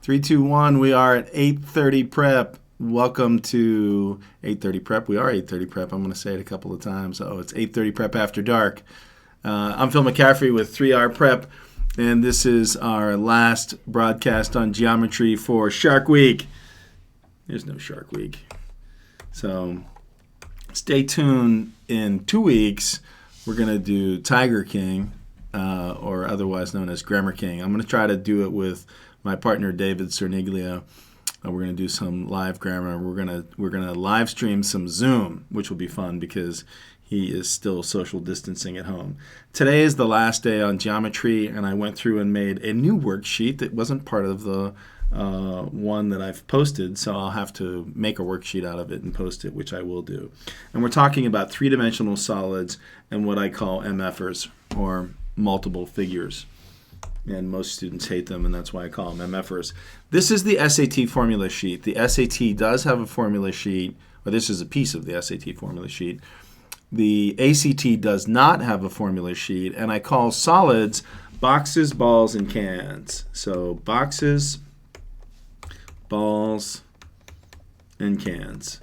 3, 2, 1. We are at 8:30 prep. Welcome to 8:30 prep. We are 8:30 prep. I'm going to say it a couple of times. Oh, it's 8:30 prep after dark. I'm Phil McCaffrey with 3R Prep, and this is our last broadcast on geometry for Shark Week. There's no Shark Week. So stay tuned. In 2 weeks, we're going to do Tiger King, or otherwise known as Grammar King. I'm going to try to do it with my partner David Cerniglia. We're going to do some live grammar. We're gonna live stream some Zoom, which will be fun because he is still social distancing at home. Today is the last day on geometry, and I went through and made a new worksheet that wasn't part of the one that I've posted, so I'll have to make a worksheet out of it and post it, which I will do. And we're talking about three-dimensional solids and what I call MFers, or multiple figures. And most students hate them, and that's why I call them MFers. This is the SAT formula sheet. The SAT does have a formula sheet, or this is a piece of the SAT formula sheet. The ACT does not have a formula sheet, and I call solids boxes, balls, and cans. So boxes, balls, and cans.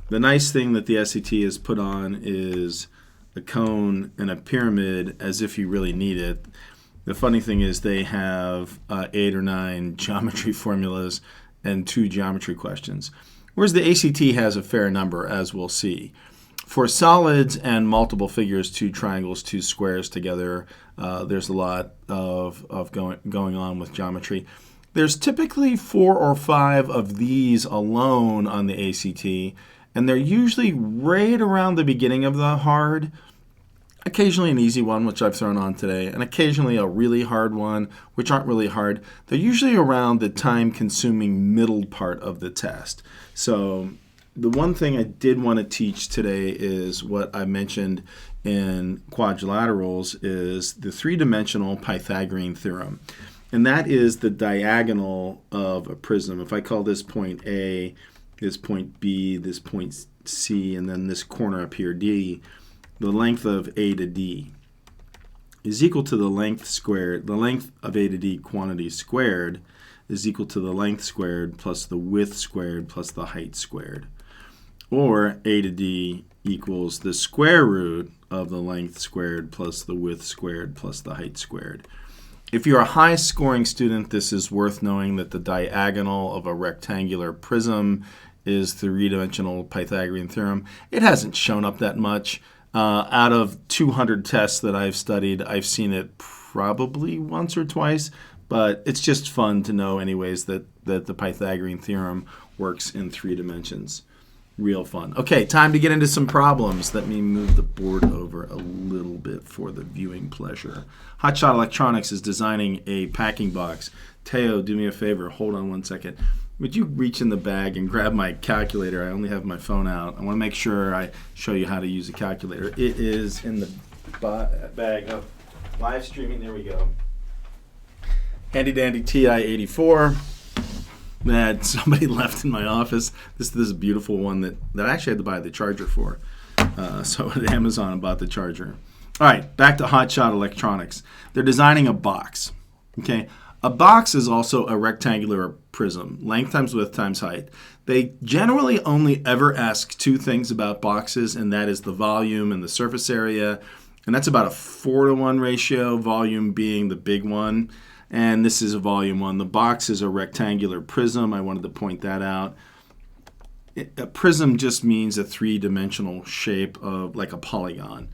The nice thing that the SAT has put on is a cone and a pyramid as if you really need it. The funny thing is they have 8 or 9 geometry formulas and 2 geometry questions, whereas the ACT has a fair number, as we'll see. For solids and multiple figures, 2 triangles, 2 squares together, there's a lot of going on with geometry. There's typically 4 or 5 of these alone on the ACT, and they're usually right around the beginning of the hard. Occasionally an easy one, which I've thrown on today, and occasionally a really hard one, which aren't really hard. They're usually around the time-consuming middle part of the test. So the one thing I did want to teach today is what I mentioned in quadrilaterals is the three-dimensional Pythagorean theorem. And that is the diagonal of a prism. If I call this point A, this point B, this point C, and then this corner up here, D, the length of A to D is equal to the length squared. The length of A to D quantity squared is equal to the length squared plus the width squared plus the height squared. Or A to D equals the square root of the length squared plus the width squared plus the height squared. If you're a high-scoring student, this is worth knowing that the diagonal of a rectangular prism is the three-dimensional Pythagorean theorem. It hasn't shown up that much. Out of 200 tests that I've studied, I've seen it probably once or twice, but it's just fun to know anyways that the Pythagorean theorem works in 3 dimensions. Real fun. Okay, time to get into some problems. Let me move the board over a little bit for the viewing pleasure. Hotshot Electronics is designing a packing box. Teo, do me a favor. Hold on one second. Would you reach in the bag and grab my calculator? I only have my phone out. I want to make sure I show you how to use a calculator. It is in the bag of live streaming. There we go. Handy dandy TI-84 that somebody left in my office. This is a beautiful one that I actually had to buy the charger for. So at Amazon I bought the charger. All right, back to Hotshot Electronics. They're designing a box. Okay. A box is also a rectangular prism, length times width times height. They generally only ever ask 2 things about boxes, and that is the volume and the surface area. And that's about a 4-to-1 ratio, volume being the big one. And this is a volume one. The box is a rectangular prism. I wanted to point that out. A prism just means a 3-dimensional shape of like a polygon.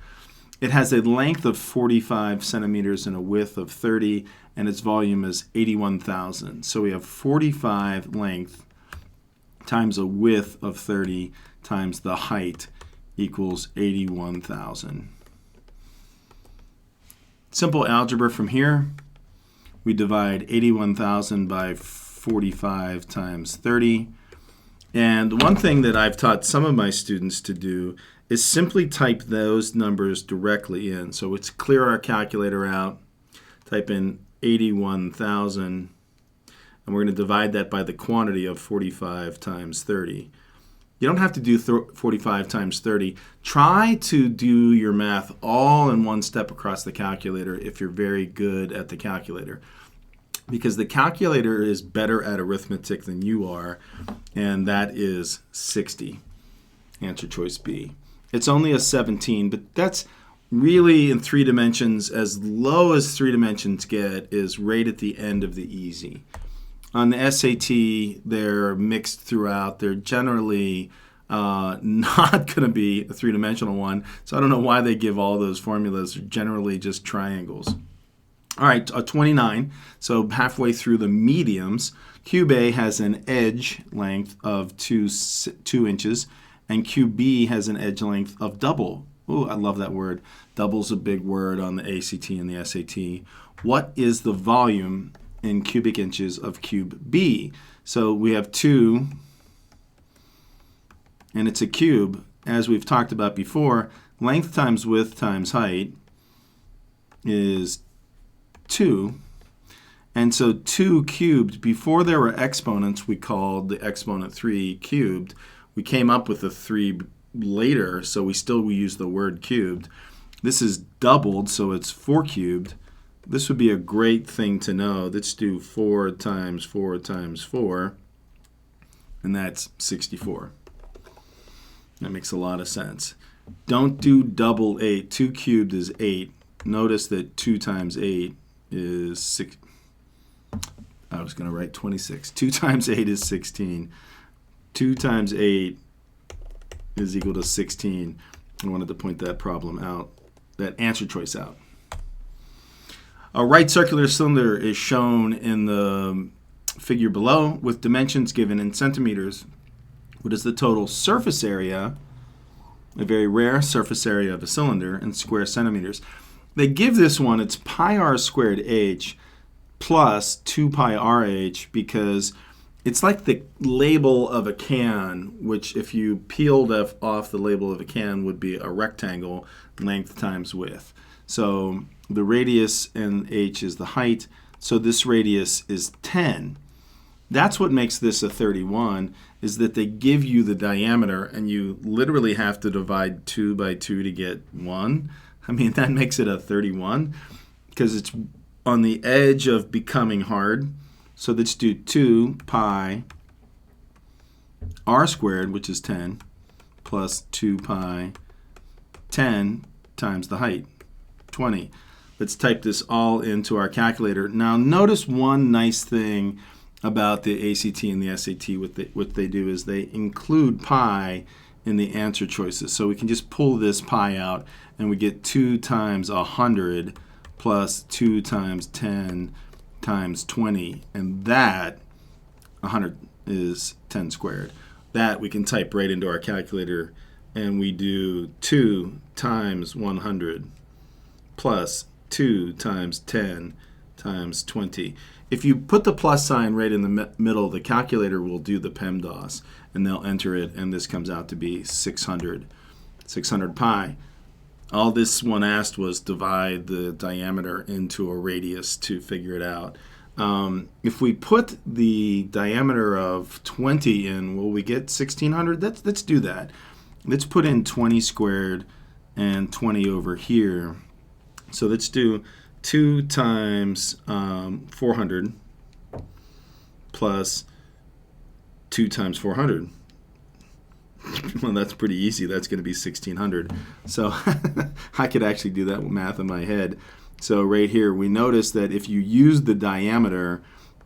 It has a length of 45 centimeters and a width of 30, and its volume is 81,000. So we have 45 length times a width of 30 times the height equals 81,000. Simple algebra from here. We divide 81,000 by 45 times 30. And one thing that I've taught some of my students to do is simply type those numbers directly in. So let's clear our calculator out, type in 81,000, and we're going to divide that by the quantity of 45 times 30. You don't have to do 45 times 30. Try to do your math all in one step across the calculator if you're very good at the calculator. because the calculator is better at arithmetic than you are, and that is 60. Answer choice B. It's only a 17, but that's really in 3 dimensions. As low as 3 dimensions get is right at the end of the easy. On the SAT, they're mixed throughout. They're generally not going to be a 3-dimensional one, so I don't know why they give all those formulas. They're generally just triangles. All right, a 29, so halfway through the mediums. Cube A has an edge length of 2 inches, and cube B has an edge length of double. Ooh, I love that word. Double's a big word on the ACT and the SAT. What is the volume in cubic inches of cube B? So we have 2, and it's a cube. As we've talked about before, length times width times height is 2. And so 2 cubed, before there were exponents, we called the exponent 3 cubed. We came up with a 3 later, so we use the word cubed. This is doubled, so it's 4 cubed. This would be a great thing to know. Let's do 4 times 4 times 4, and that's 64. That makes a lot of sense. Don't do double 8. 2 cubed is 8. Notice that 2 times 8 is 6. I was going to write 26. 2 times 8 is 16. 2 times 8 is equal to 16. I wanted to point that problem out, that answer choice out. A right circular cylinder is shown in the figure below with dimensions given in centimeters. What is the total surface area, a very rare surface area of a cylinder, in square centimeters? They give this one, it's pi r squared h plus 2 pi rh, because it's like the label of a can, which if you peeled off the label of a can would be a rectangle, length times width. So the radius and h is the height, so this radius is 10. That's what makes this a 31, is that they give you the diameter and you literally have to divide 2 by 2 to get 1. I mean, that makes it a 31 because it's on the edge of becoming hard. So let's do 2 pi r squared, which is 10, plus 2 pi 10 times the height, 20. Let's type this all into our calculator. Now notice one nice thing about the ACT and the SAT. What they do is they include pi in the answer choices. So we can just pull this pi out and we get 2 times 100 plus 2 times 10 times 20. And that, 100 is 10 squared. That we can type right into our calculator, and we do 2 times 100 plus 2 times 10 times 20. If you put the plus sign right in the middle, the calculator will do the PEMDAS, and they'll enter it, and this comes out to be 600 pi. All this one asked was divide the diameter into a radius to figure it out. If we put the diameter of 20 in, will we get 1600? Let's do that. Let's put in 20 squared and 20 over here. So let's do 2 times 400 plus 2 times 400. Well, that's pretty easy. That's going to be 1600. So I could actually do that with math in my head. So right here, we notice that if you use the diameter,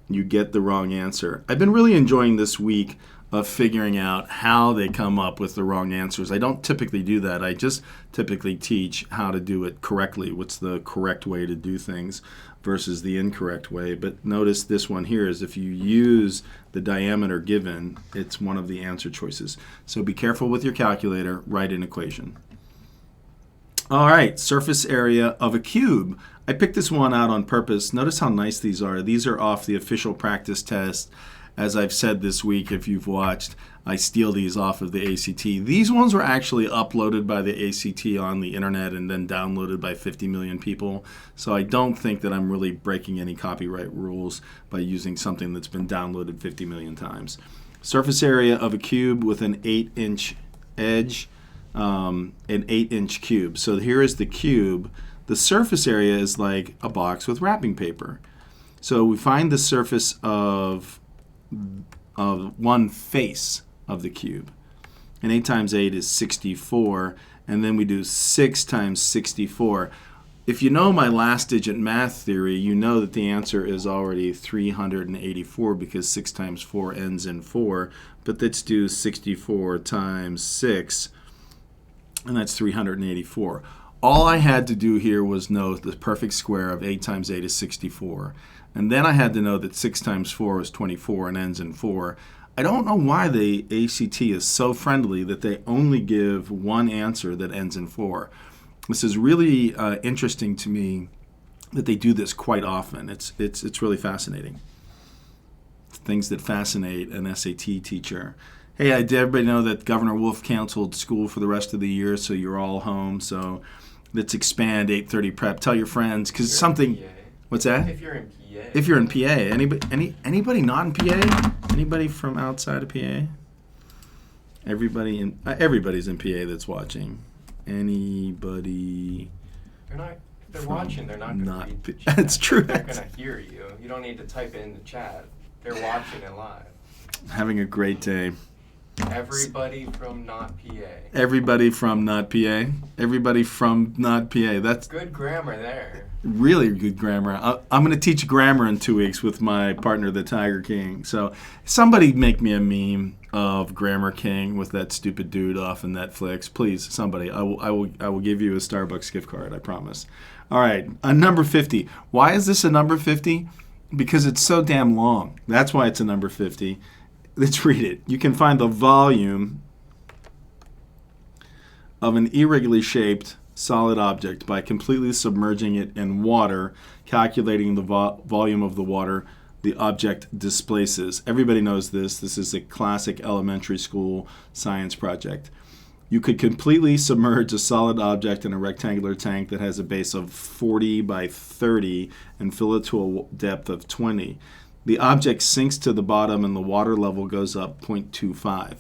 you get the wrong answer. I've been really enjoying this week of figuring out how they come up with the wrong answers. I don't typically do that. I just typically teach how to do it correctly. What's the correct way to do things versus the incorrect way. But notice this one here is if you use the diameter given, it's one of the answer choices. So be careful with your calculator. Write an equation. All right, surface area of a cube. I picked this one out on purpose. Notice how nice these are. These are off the official practice test. As I've said this week, if you've watched, I steal these off of the ACT. These ones were actually uploaded by the ACT on the internet and then downloaded by 50 million people. So I don't think that I'm really breaking any copyright rules by using something that's been downloaded 50 million times. Surface area of a cube with an 8-inch edge, an 8-inch cube. So here is the cube. The surface area is like a box with wrapping paper. So we find the surface of one face of the cube. And 8 times 8 is 64. And then we do 6 times 64. If you know my last digit math theory, you know that the answer is already 384 because 6 times 4 ends in 4. But let's do 64 times 6, and that's 384. All I had to do here was know the perfect square of 8 times 8 is 64. And then I had to know that 6 times 4 is 24 and ends in 4. I don't know why the ACT is so friendly that they only give one answer that ends in 4. This is really interesting to me that they do this quite often. It's really fascinating. Things that fascinate an SAT teacher. Hey, I did everybody know that Governor Wolf canceled school for the rest of the year, so you're all home. So let's expand 8:30 prep. Tell your friends because something. What's that? If you're in PA. If you're in PA, anybody not in PA? Anybody from outside of PA? Everybody's in PA that's watching. Anybody? They're watching. They're not going to read the chat. That's true. They're going to hear you. You don't need to type it in the chat. They're watching it live. Having a great day. Everybody from not PA. Everybody from not PA. Everybody from not PA. That's good grammar there. Really good grammar. I'm going to teach grammar in 2 weeks with my partner, the Tiger King. So somebody make me a meme of Grammar King with that stupid dude off in Netflix. Please, somebody. I will give you a Starbucks gift card, I promise. All right, a number 50. Why is this a number 50? Because it's so damn long. That's why it's a number 50. Let's read it. You can find the volume of an irregularly shaped solid object by completely submerging it in water, calculating the volume of the water the object displaces. Everybody knows this. This is a classic elementary school science project. You could completely submerge a solid object in a rectangular tank that has a base of 40 by 30 and fill it to a depth of 20. The object sinks to the bottom and the water level goes up 0.25.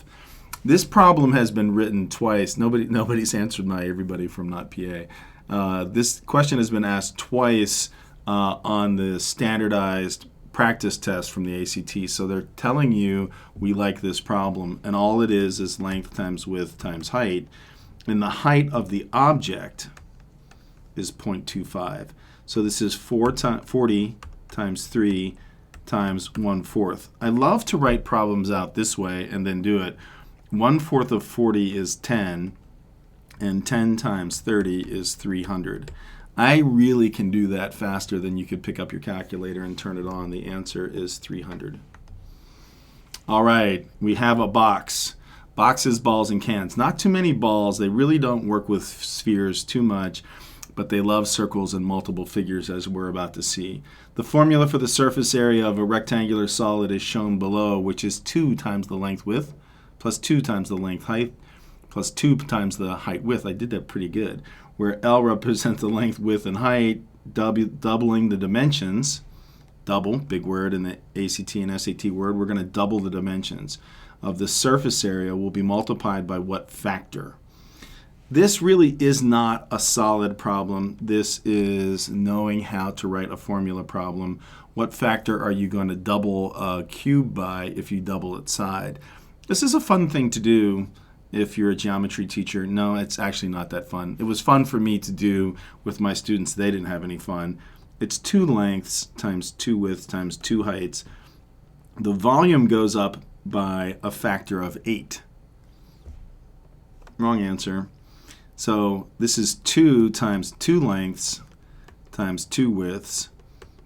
This problem has been written twice. Nobody's answered my everybody from not PA. This question has been asked twice on the standardized practice test from the ACT. So they're telling you we like this problem, and all it is length times width times height. And the height of the object is 0.25. So this is 40 times 3 times 1/4. I love to write problems out this way and then do it. 1/4 of 40 is 10, and 10 times 30 is 300. I really can do that faster than you could pick up your calculator and turn it on. The answer is 300. All right, we have a box. Boxes, balls, and cans. Not too many balls. They really don't work with spheres too much, but they love circles and multiple figures, as we're about to see. The formula for the surface area of a rectangular solid is shown below, which is 2 times the length width, plus 2 times the length height, plus 2 times the height width. I did that pretty good. Where L represents the length, width, and height, doubling the dimensions. Double, big word in the ACT and SAT word. We're going to double the dimensions of the surface area will be multiplied by what factor? This really is not a solid problem. This is knowing how to write a formula problem. What factor are you going to double a cube by if you double its side? This is a fun thing to do if you're a geometry teacher. No, it's actually not that fun. It was fun for me to do with my students. They didn't have any fun. It's 2 lengths times 2 widths times 2 heights. The volume goes up by a factor of 8. Wrong answer. So this is 2 times 2 lengths times 2 widths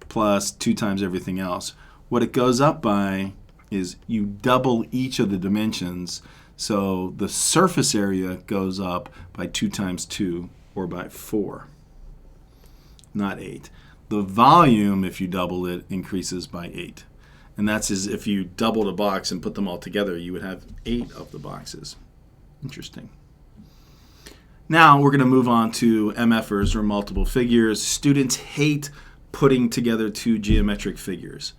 plus 2 times everything else. What it goes up by is you double each of the dimensions. So the surface area goes up by 2 times 2, or by 4, not 8. The volume, if you double it, increases by 8. And that's as if you doubled a box and put them all together, you would have 8 of the boxes. Interesting. Now we're going to move on to MFers, or multiple figures. Students hate putting together 2 geometric figures.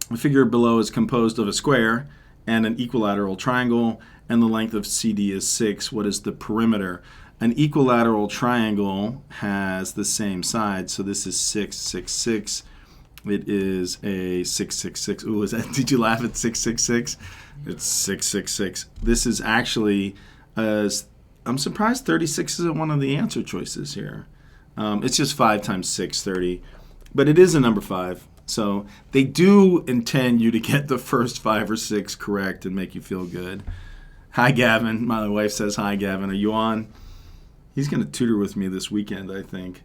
The figure below is composed of a square and an equilateral triangle, and the length of CD is 6. What is the perimeter? An equilateral triangle has the same sides, so this is 6, 6, 6. It is a 666. Ooh, is that? Did you laugh at 666? It's 666. This is actually, I'm surprised 36 isn't one of the answer choices here. It's just 5 times 6, 30. But it is a number 5. So they do intend you to get the first 5 or 6 correct and make you feel good. Hi, Gavin. My wife says, hi, Gavin. Are you on? He's going to tutor with me this weekend, I think.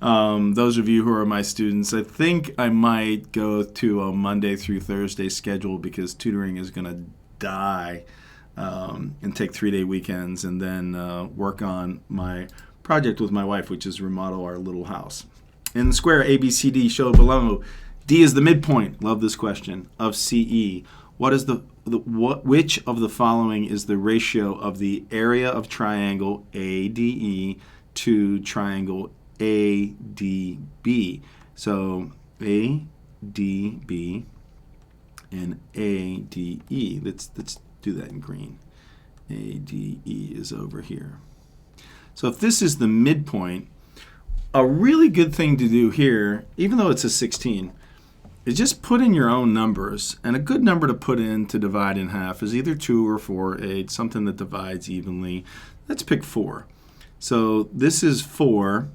Those of you who are my students, I think I might go to a Monday through Thursday schedule because tutoring is going to die, and take 3-day weekends, and then work on my project with my wife, which is remodel our little house. In the square ABCD shown below, D is the midpoint. Love this question. Of CE. What is which of the following is the ratio of the area of triangle ADE to triangle ADB? So ADB and ADE. Let's do that in green. ADE is over here. So if this is the midpoint, a really good thing to do here, even though it's a 16, is just put in your own numbers. And a good number to put in to divide in half is either 2 or 4, 8, something that divides evenly. Let's pick 4. So this is 4,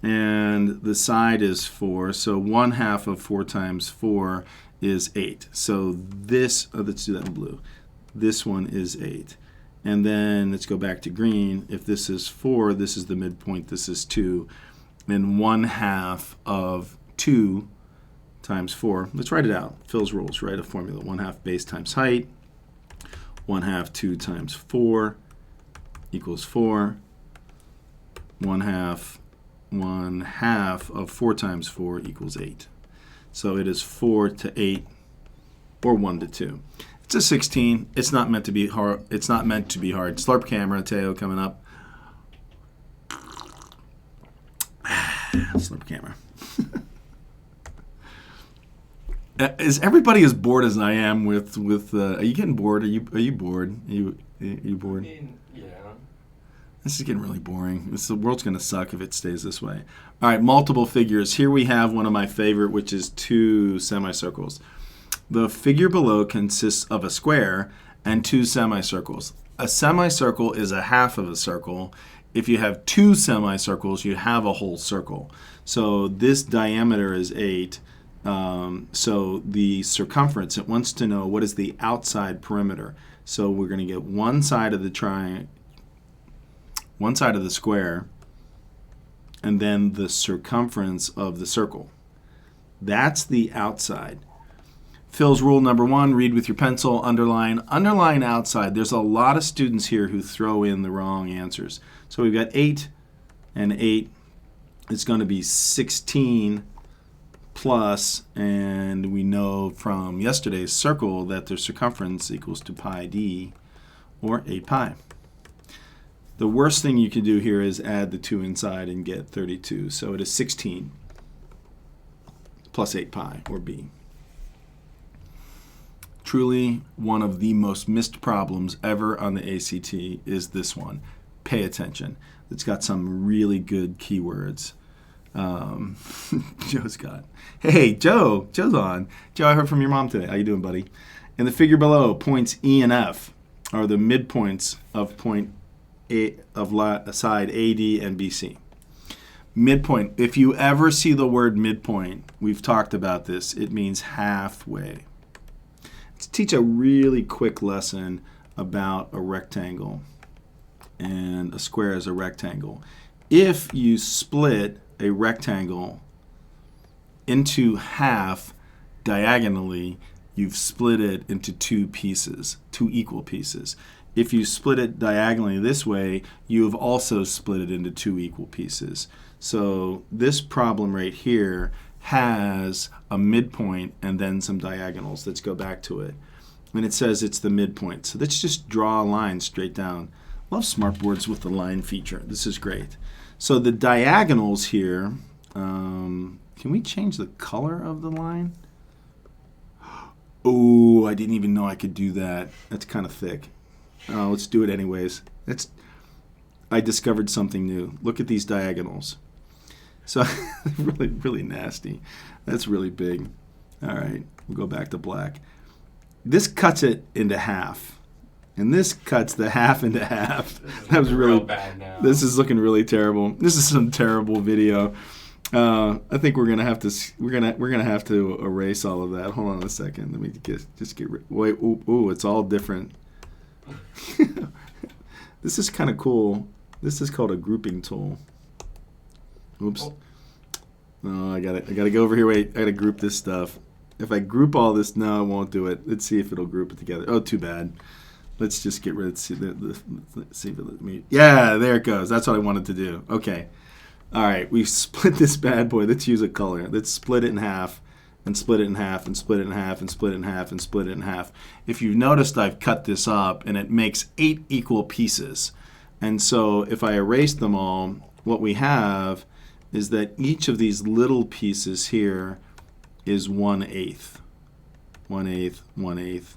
and the side is 4. So 1/2 of 4 times 4 is 8. So this, let's do that in blue. This one is 8. And then let's go back to green. If this is 4, this is the midpoint, this is 2. And 1/2 of 2 times 4. Let's write it out. Phil's rules, write a formula. 1/2 base times height. 1/2 2 times 4 equals 4. 1/2 of 4 times 4 equals 8. So it is 4 to 8, or 1 to 2. It's a 16. It's not meant to be hard. It's not meant to be hard. Slurp camera, Teo coming up. Slurp camera. Is everybody as bored as I am with are you getting bored? Are you bored? Are you bored? I mean, yeah. This is getting really boring. The world's going to suck if it stays this way. All right, multiple figures. Here we have one of my favorite, which is 2 semicircles. The figure below consists of a square and 2 semicircles. A semicircle is a half of a circle. If you have 2 semicircles, you have a whole circle. So this diameter is 8. So the circumference, it wants to know what is the outside perimeter. So we're going to get one side of the one side of the square, and then the circumference of the circle. That's the outside. Phil's rule number 1, read with your pencil, underline. Underline outside. There's a lot of students here who throw in the wrong answers. So we've got 8 and 8. It's going to be 16 plus, and we know from yesterday's circle that their circumference equals to pi d, or 8 pi. The worst thing you could do here is add the 2 inside and get 32. So it is 16 plus 8 pi, or b. Truly, one of the most missed problems ever on the ACT is this one. Pay attention. It's got some really good keywords. Joe's got. Hey, Joe's on. Joe, I heard from your mom today. How you doing, buddy? In the figure below, points E and F are the midpoints of point A of side AD and BC. Midpoint. If you ever see the word midpoint, we've talked about this. It means halfway. Let's teach a really quick lesson about a rectangle, and a square is a rectangle. If you split a rectangle into half diagonally, you've split it into 2 pieces, 2 equal pieces. If you split it diagonally this way, you have also split it into 2 equal pieces. So this problem right here has a midpoint and then some diagonals. Let's go back to it. And it says it's the midpoint. So let's just draw a line straight down. Love smartboards with the line feature. This is great. So the diagonals here, can we change the color of the line? Oh, I didn't even know I could do that. That's kind of thick. Let's do it anyways. I discovered something new. Look at these diagonals. So really, really nasty. That's really big. All right, we'll go back to black. This cuts it into half. And this cuts the half into half. That was really real bad now. This is looking really terrible. This is some terrible video. I think we're gonna have to erase all of that. Hold on a second. Let me just get rid. Wait, ooh, it's all different. This is kind of cool. This is called a grouping tool. Oops. Oh. No, I gotta go over here. Wait, I gotta group this stuff. If I group all this, no, I won't do it. Let's see if it'll group it together. Oh, too bad. Let's just get rid of let's see if it let me. Yeah, there it goes. That's what I wanted to do. Okay. All right, we've split this bad boy. Let's use a color. Let's split it in half, and split it in half, and split it in half, and split it in half, and split it in half. If you've noticed, I've cut this up, and it makes 8 equal pieces. And so if I erase them all, what we have is that each of these little pieces here is 1/8. 1/8, 1/8.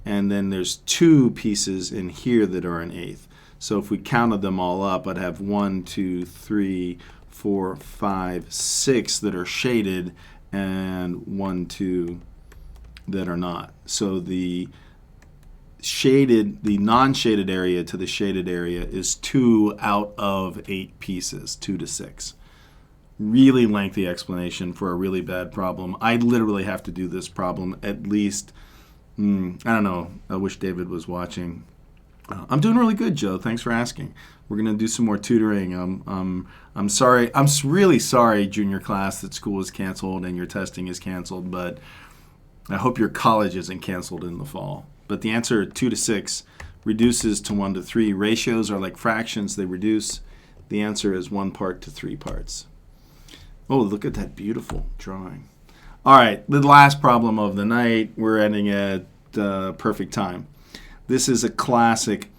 And then there's 2 pieces in here that are 1/8. So if we counted them all up, I'd have 1, 2, 3, 4, 5, 6 that are shaded, and 1, 2 that are not. So the non-shaded area to the shaded area is 2 out of 8 pieces, 2 to 6. Really lengthy explanation for a really bad problem. I literally have to do this problem at least, I don't know, I wish David was watching. I'm doing really good, Joe. Thanks for asking. We're going to do some more tutoring. I'm sorry. I'm really sorry, junior class, that school is canceled and your testing is canceled, but I hope your college isn't canceled in the fall. But the answer, 2 to 6, reduces to 1 to 3. Ratios are like fractions. They reduce. The answer is 1 part to 3 parts. Oh, look at that beautiful drawing. All right, the last problem of the night. We're ending at perfect time. This is a classic,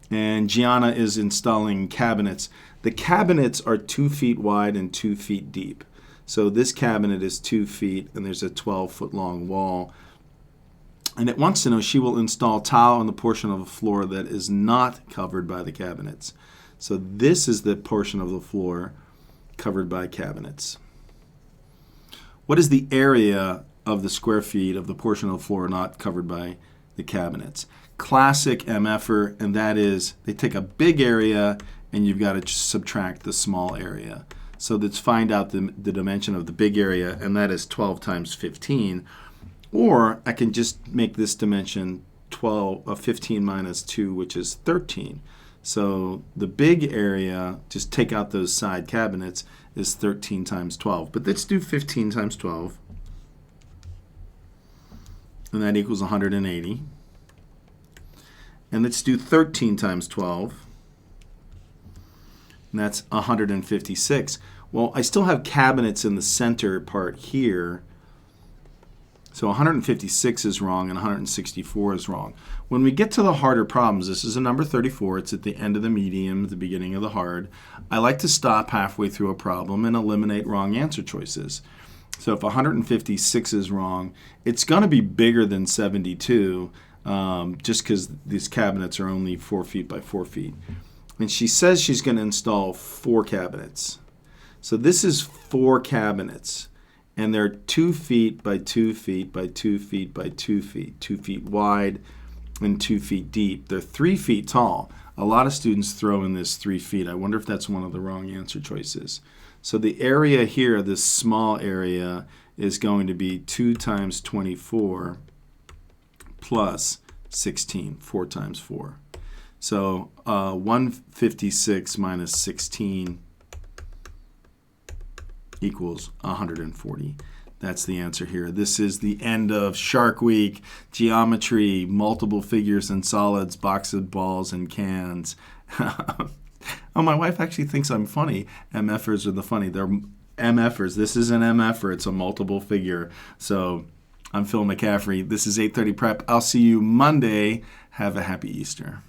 and Gianna is installing cabinets. The cabinets are 2 feet wide and 2 feet deep. So this cabinet is 2 feet, and there's a 12-foot long wall. And it wants to know she will install tile on the portion of the floor that is not covered by the cabinets. So this is the portion of the floor covered by cabinets. What is the area of the square feet of the portion of the floor not covered by the cabinets? Classic MFer, and that is they take a big area and you've got to subtract the small area. So let's find out the dimension of the big area, and that is 12 times 15. Or I can just make this dimension 15 minus 2, which is 13. So the big area, just take out those side cabinets, is 13 times 12. But let's do 15 times 12. And that equals 180. And let's do 13 times 12. And that's 156. Well, I still have cabinets in the center part here. So 156 is wrong and 164 is wrong. When we get to the harder problems, this is a number 34. It's at the end of the medium, at the beginning of the hard. I like to stop halfway through a problem and eliminate wrong answer choices. So if 156 is wrong, it's going to be bigger than 72 just because these cabinets are only 4 feet by 4 feet. And she says she's going to install 4 cabinets. So this is 4 cabinets. And they're 2 feet by 2 feet by 2 feet by 2 feet, 2 feet wide and 2 feet deep. They're 3 feet tall. A lot of students throw in this 3 feet. I wonder if that's one of the wrong answer choices. So the area here, this small area, is going to be 2 times 24 plus 16, 4 times 4. So 156 minus 16 equals 140. That's the answer here. This is the end of Shark Week, geometry, multiple figures and solids, box of balls and cans. Oh, my wife actually thinks I'm funny. MFers are the funny. They're MFers. This is an MFer. It's a multiple figure. So I'm Phil McCaffrey. This is 8:30 Prep. I'll see you Monday. Have a happy Easter.